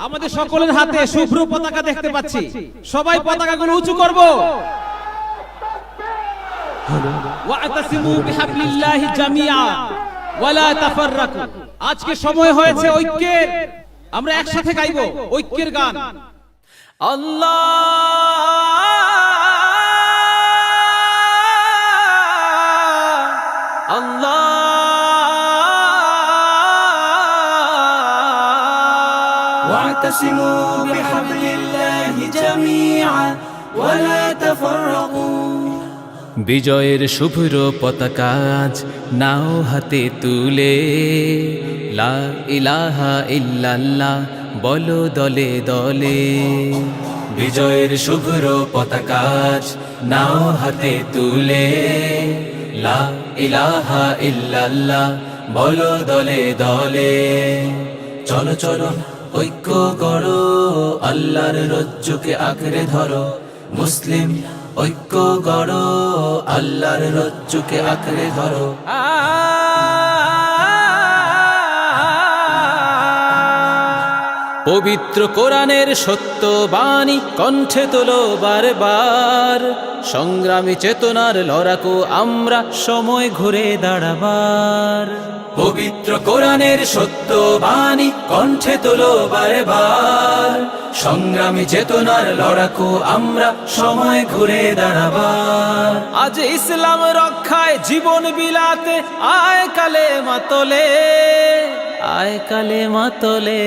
আমাদের সকলের হাতে শুভ্র পতাকা দেখতে পাচ্ছি, সবাই পতাকাগুলো উঁচু করব। ওয়াতাসিমু বিহাবলিল্লাহি জামিআ ওয়ালা তাফাররাকু। আজকে সময় হয়েছে ঐক্যের, আমরা একসাথে গাইবো ঐক্যের গান। আল্লাহ আল্লাহ واعتصموا بحبل الله جميعا ولا تفرقوا। বিজয়ের শুভ্র পতাকা আজ নাও হাতে তুলে, লা ইলাহা ইল্লাল্লাহ বলো দলে দলে। বিজয়ের শুভ্র পতাকা আজ নাও হাতে তুলে, লা ইলাহা ইল্লাল্লাহ বলো দলে দলে। চলো চলো ঐক্য করো, আল্লাহর রজ্জুকে আঁকড়ে ধরো। মুসলিম ঐক্য গড়ো, আল্লাহর রজ্জুকে আঁকড়ে ধরো। পবিত্র কোরআনের সত্য বাণী কণ্ঠে তোলো বারবার, সংগ্রামী চেতনার লড়াকু আমরা সময় ঘুরে দাঁড়াবার। পবিত্র কোরআনের সত্য বাণী কণ্ঠে তোলো বারবার, সংগ্রামী চেতনার লড়াকু আমরা সময় ঘুরে দাঁড়াবার। আজ ইসলাম রক্ষায় জীবন বিলাতে আয় কালেমা তোলে, আয় কালেমা তোলে।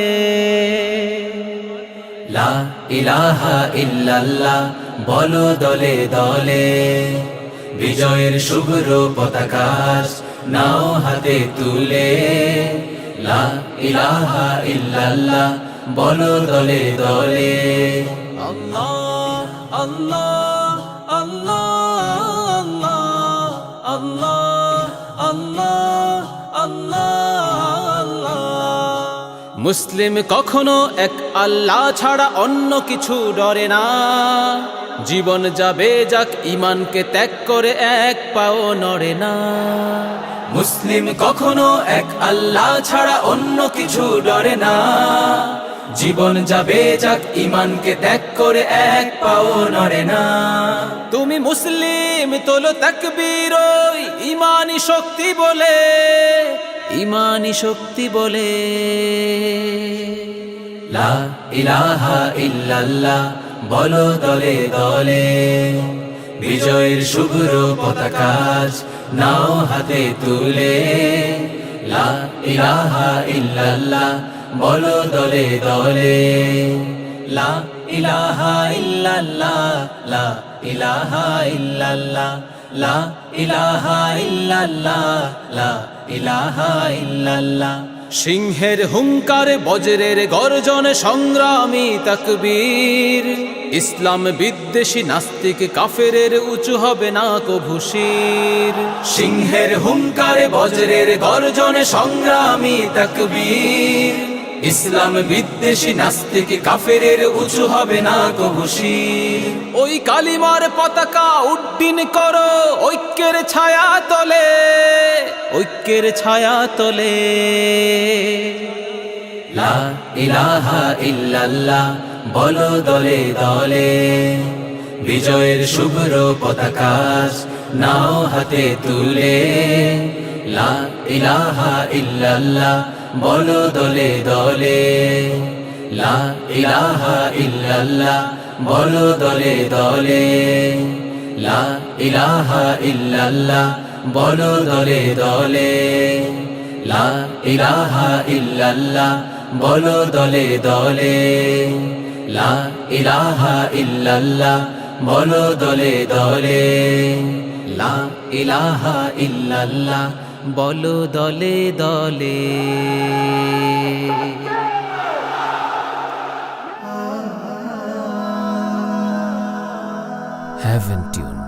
লা ইলাহা ইল্লাল্লাহ বলো দলে দলে। বিজয়ের শুভ্র পতাকা নাও হাতে তুলে, লা ইলাহা ইল্লাল্লাহ বলো দলে দলে। আল্লাহ আল্লাহ আল্লাহ আল্লাহ আল্লাহ আল্লাহ। মুসলিম কখনো এক আল্লাহ ছাড়া অন্য কিছু ডরে না। জীবন যাবে যাক ঈমানকে ত্যাগ করে এক পাও নড়ে না। মুসলিম কখনো এক আল্লাহ ছাড়া অন্য কিছু ডরে না। জীবন যাবে যাক ঈমানকে ত্যাগ করে এক পাও নড়ে না। তুমি মুসলিম তোলো তাকবীর ওই ঈমানি শক্তি বলে, ঈমানি শক্তি বলে। লা ইলাহা ইল্লাল্লাহ বলো দলে দলে। বিজয়ের শুভ্র পতাকা নাও হাতে তুলে, লা ইলাহা ইল্লাল্লাহ বলো দলে দলে। লা ইলাহা ইল্লাল্লাহ লা ইলাহা ইল্লাল্লাহ লা ইলাহা ইল্লাল্লাহ লা ইলাহা ইল্লাল্লাহ। সিংহের হুঙ্কার বজ্রের গর্জন সংগ্রামী তাকবীর, ইসলাম বিদ্বেষী নাস্তিক কাফেরের উঁচু হবে না কভু শির। সিংহের হুঙ্কার বজ্রের গর্জন সংগ্রামী তাকবীর, ইসলাম বিদ্বেষী নাস্তিক কাফেরের উঁচু হবে না কভু শির। ওই কালিমার পতাকা উড্ডীন করো ঐক্যের ছায়া তলে, ঐক্যের ছায়া তলে। লা ইলাহা ইল্লাল্লাহ বলো দলে দলে। বিজয়ের শুভ্র পতাকা নাও হাতে তুলে, লা ইলাহা ইল্লাল্লাহ বলো দলে দলে। লা ইলাহা ইল্লাল্লাহ বলো দলে দলে। লা ইলাহা ইল্লাল্লাহ বলো দলে দলে। লা ইলাহা ইল্লাল্লাহ বলো দলে দলে। লা ইলাহা ইল্লাল্লাহ বলো দলে দলে। লা ইলাহা ইল্লাল্লাহ বলো দলে দলে। Heaven Tune